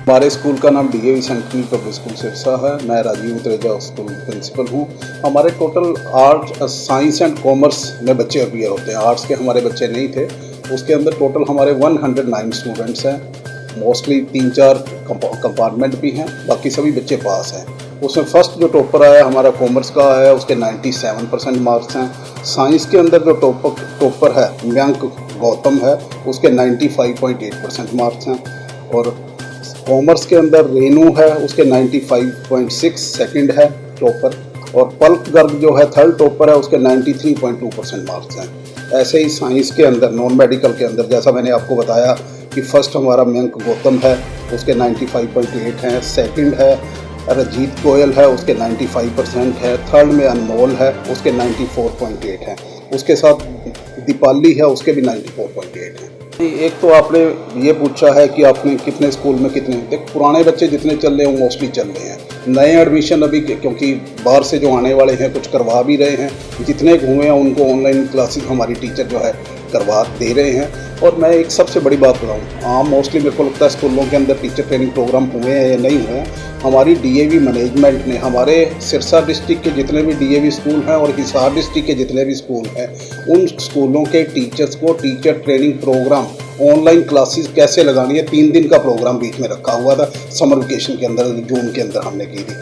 हमारे स्कूल का नाम DAV central public school Sirsa है। मैं राजीव त्रेजा स्कूल प्रिंसिपल हूँ। हमारे total art, science and commerce में बच्चे अपीयर होते हैं। आर्ट्स के हमारे बच्चे नहीं थे। उसके अंदर टोटल हमारे 109 स्टूडेंट्स हैं। मोस्टली 3-4 कंपार्टमेंट भी हैं, बाकी सभी बच्चे पास हैं। उसमें फर्स्ट जो टॉपर आया हमारा कॉमर्स का आया, उसके 97% मार्क्स हैं। साइंस के अंदर जो टॉपर है मयंक गौतम है, उसके 95.8% मार्क्स हैं। और कॉमर्स के अंदर रेनू है, उसके 95.6 सेकंड है टॉपर। और पल्क गर्ग जो है थर्ड टॉपर है, उसके 93.2% मार्क्स हैं। ऐसे ही साइंस के अंदर नॉन मेडिकल के अंदर जैसा मैंने आपको बताया कि फर्स्ट हमारा मयंक गौतम है, उसके 95.8 हैं। सेकंड है रजीत गोयल है, उसके 95% है। थर्ड में अनमोल है, उसके 94.8 हैं। उसके साथ दीपाली है, उसके भी 94.8 हैं। एक तो आपने ये पूछा है कि आपने कितने स्कूल में कितने, पुराने बच्चे जितने चल रहे हैं वो मोस्टली चल रहे हैं। नए एडमिशन अभी क्योंकि बाहर से जो आने वाले हैं कुछ करवा भी रहे हैं, जितने हुए हैं उनको ऑनलाइन क्लासेस हमारी टीचर जो है करवा दे रहे हैं। और मैं एक सबसे बड़ी बात बताऊँ, मोस्टली मेरे को लगता है स्कूलों के अंदर टीचर ट्रेनिंग प्रोग्राम हुए हैं या नहीं हुए हैं। हमारी DAV मैनेजमेंट ने हमारे सिरसा डिस्ट्रिक्ट के जितने भी DAV स्कूल हैं और हिसार डिस्ट्रिक्ट के जितने भी स्कूल हैं, उन स्कूलों के टीचर्स को teacher training programme online classes कैसे लगानी है, 3 दिन का प्रोग्राम बीच में रखा हुआ था। समर वेकेशन के अंदर जून के अंदर हमने की थी।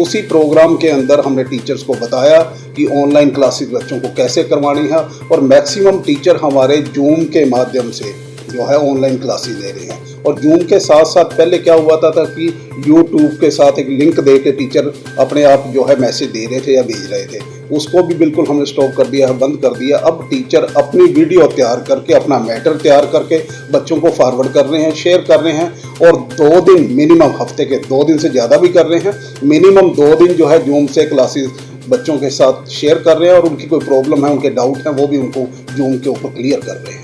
उसी प्रोग्राम के अंदर हमने टीचर्स को बताया कि ऑनलाइन क्लासेस बच्चों को कैसे करवानी है। और मैक्सिमम टीचर हमारे जूम के माध्यम से जो है ऑनलाइन क्लासेस दे रहे हैं। और जूम के साथ साथ पहले क्या हुआ था कि यूट्यूब के साथ एक लिंक दे के टीचर अपने आप जो है मैसेज दे रहे थे या भेज रहे थे, उसको भी बिल्कुल हमने स्टॉप कर दिया है, बंद कर दिया। अब टीचर अपनी वीडियो तैयार करके, अपना मैटर तैयार करके बच्चों को फॉरवर्ड कर रहे हैं, शेयर कर रहे हैं। और 2 दिन मिनिमम, हफ्ते के 2 दिन से ज़्यादा भी कर रहे हैं, मिनिमम 2 दिन जो है जूम से क्लासेस बच्चों के साथ शेयर कर रहे हैं। और उनकी कोई प्रॉब्लम है, उनके डाउट हैं, वो भी उनको जूम के ऊपर क्लियर कर रहे हैं।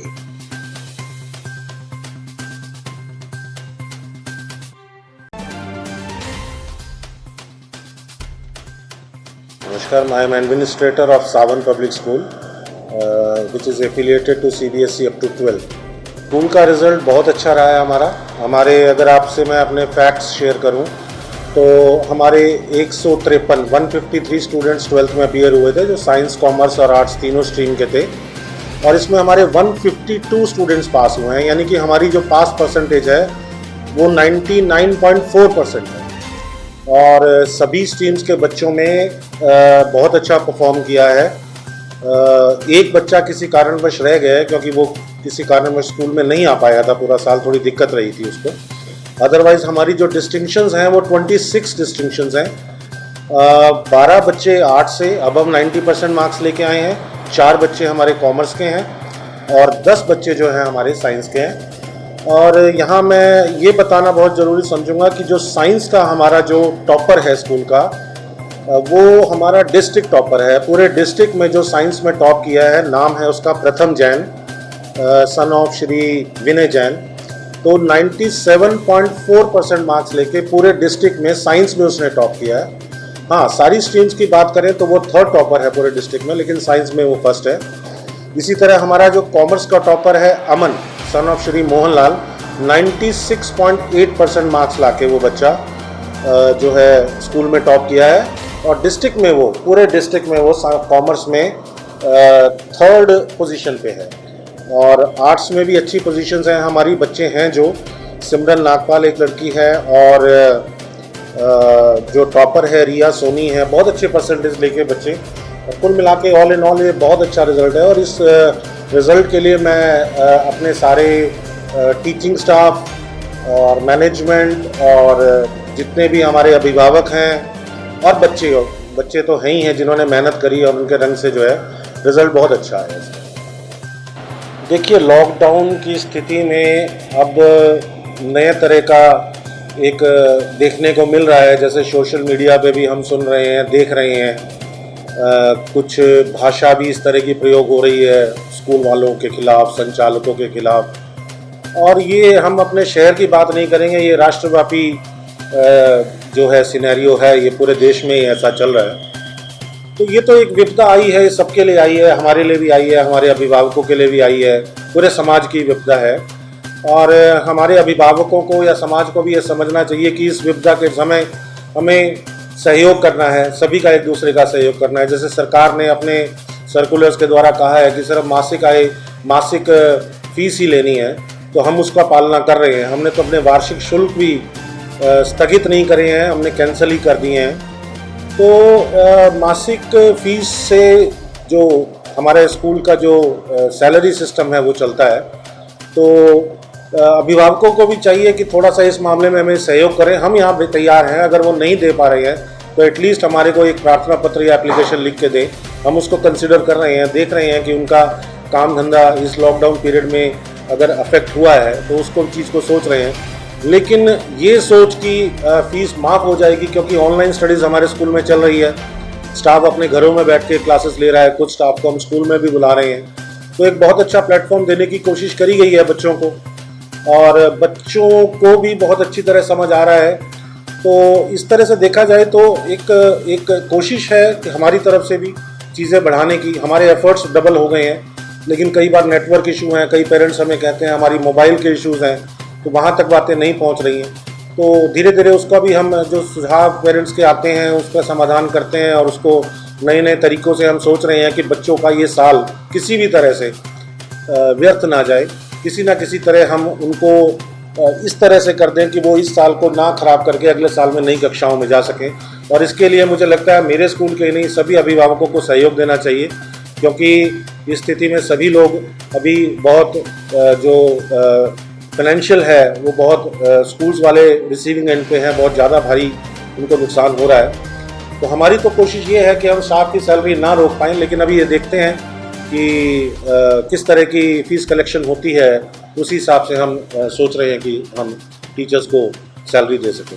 Namaskar, I am administrator of Savan Public School, which is affiliated to CBSE up to 12th. School का रिज़ल्ट बहुत अच्छा रहा है हमारे अगर आपसे मैं अपने फैक्ट्स शेयर करूं तो हमारे 153 स्टूडेंट्स 12th में अपीयर हुए थे, जो साइंस, कॉमर्स और आर्ट्स तीनों स्ट्रीम के थे। और इसमें हमारे 152 स्टूडेंट्स पास हुए हैं, यानी कि हमारी जो पास परसेंटेज है वो 99.4% है। और सभी स्ट्रीम्स के बच्चों में बहुत अच्छा परफॉर्म किया है। एक बच्चा किसी कारणवश रह गया है, क्योंकि वो किसी कारणवश स्कूल में नहीं आ पाया था पूरा साल, थोड़ी दिक्कत रही थी उसको। अदरवाइज़ हमारी जो डिस्टिंक्शंस हैं वो 26 डिस्टिंक्शंस हैं। 12 बच्चे आर्ट्स से अबव 90% मार्क्स लेके आए हैं, 4 बच्चे हमारे कॉमर्स के हैं और 10 बच्चे जो हैं हमारे साइंस के हैं। और यहाँ मैं ये बताना बहुत ज़रूरी समझूंगा कि जो साइंस का हमारा जो टॉपर है स्कूल का, वो हमारा डिस्ट्रिक्ट टॉपर है। पूरे डिस्ट्रिक्ट में जो साइंस में टॉप किया है, नाम है उसका प्रथम जैन, सन ऑफ श्री विनय जैन। तो 97.4% मार्क्स लेके पूरे डिस्ट्रिक्ट में साइंस में उसने टॉप किया है। हाँ, सारी स्ट्रीम्स की बात करें तो वो थर्ड टॉपर है पूरे डिस्ट्रिक्ट में, लेकिन साइंस में वो फर्स्ट है। इसी तरह हमारा जो कॉमर्स का टॉपर है Aman, son of Shri Mohanlal, 96.8% marks लाके वो बच्चा जो है स्कूल में टॉप किया है। और डिस्ट्रिक्ट में वो, पूरे डिस्ट्रिक्ट में वो कॉमर्स में थर्ड पोजीशन पे है। और आर्ट्स में भी अच्छी पोजीशंस हैं। हमारी बच्चे हैं जो सिमरन नागपाल एक लड़की है, और जो टॉपर है रिया सोनी है, बहुत अच्छे परसेंटेज लेके बच्चे। कुल मिला के ऑल इन ऑल ये बहुत अच्छा रिज़ल्ट है। और इस रिज़ल्ट के लिए मैं अपने सारे टीचिंग स्टाफ और मैनेजमेंट और जितने भी हमारे अभिभावक हैं और बच्चे तो हैं ही हैं जिन्होंने मेहनत करी, और उनके रंग से जो है रिज़ल्ट बहुत अच्छा है। देखिए, लॉकडाउन की स्थिति में अब नए तरह का एक देखने को मिल रहा है। जैसे सोशल मीडिया पे भी हम सुन रहे हैं, देख रहे हैं, कुछ भाषा भी इस तरह की प्रयोग हो रही है स्कूल वालों के खिलाफ, संचालकों के खिलाफ। और ये हम अपने शहर की बात नहीं करेंगे, ये राष्ट्रव्यापी जो है सिनेरियो है, ये पूरे देश में ही ऐसा चल रहा है। तो ये तो एक विपदा आई है, सबके लिए आई है, हमारे लिए भी आई है, हमारे अभिभावकों के लिए भी आई है, पूरे समाज की विपदा है। और हमारे अभिभावकों को या समाज को भी ये समझना चाहिए कि इस विपदा के समय हमें सहयोग करना है, सभी का एक दूसरे का सहयोग करना है। जैसे सरकार ने अपने सर्कुलर्स के द्वारा कहा है कि सिर्फ मासिक फीस ही लेनी है, तो हम उसका पालना कर रहे हैं। हमने तो अपने वार्षिक शुल्क भी स्थगित नहीं करे हैं, हमने कैंसिल ही कर दिए हैं। तो मासिक फीस से जो हमारे स्कूल का जो सैलरी सिस्टम है वो चलता है, तो अभिभावकों को भी चाहिए कि थोड़ा सा इस मामले में हमें सहयोग करें। हम यहाँ भी तैयार हैं, अगर वो नहीं दे पा रहे हैं तो एटलीस्ट हमारे को एक प्रार्थना पत्र या एप्लीकेशन लिख के दें। हम उसको कंसिडर कर रहे हैं, देख रहे हैं कि उनका काम धंधा इस लॉकडाउन पीरियड में अगर अफेक्ट हुआ है तो उसको चीज़ को सोच रहे हैं। लेकिन ये सोच कि फ़ीस माफ़ हो जाएगी, क्योंकि ऑनलाइन स्टडीज़ हमारे स्कूल में चल रही है, स्टाफ अपने घरों में बैठ के क्लासेस ले रहा है, कुछ स्टाफ को हम स्कूल में भी बुला रहे हैं, तो एक बहुत अच्छा प्लेटफॉर्म देने की कोशिश करी गई है बच्चों को, और बच्चों को भी बहुत अच्छी तरह समझ आ रहा है। तो इस तरह से देखा जाए तो एक कोशिश है कि हमारी तरफ से भी चीज़ें बढ़ाने की। हमारे एफर्ट्स डबल हो गए हैं, लेकिन कई बार नेटवर्क इशू हैं, कई पेरेंट्स हमें कहते हैं हमारी मोबाइल के इश्यूज़ हैं, तो वहाँ तक बातें नहीं पहुँच रही हैं। तो धीरे धीरे उसका भी हम जो सुझाव पेरेंट्स के आते हैं उसका समाधान करते हैं, और उसको नए नए तरीक़ों से हम सोच रहे हैं कि बच्चों का ये साल किसी भी तरह से व्यर्थ ना जाए। किसी ना किसी तरह हम उनको इस तरह से कर दें कि वो इस साल को ना ख़राब करके अगले साल में नई कक्षाओं में जा सकें। और इसके लिए मुझे लगता है मेरे स्कूल के नहीं, सभी अभिभावकों को सहयोग देना चाहिए, क्योंकि इस स्थिति में सभी लोग अभी बहुत जो फाइनेंशियल है वो बहुत स्कूल्स वाले रिसीविंग एंड पे हैं, बहुत ज़्यादा भारी उनको नुकसान हो रहा है। तो हमारी तो कोशिश ये है कि हम स्टाफ की सैलरी ना रोक पाएँ, लेकिन अभी ये देखते हैं कि किस तरह की फ़ीस कलेक्शन होती है, उसी हिसाब से हम सोच रहे हैं कि हम टीचर्स को सैलरी दे सकें।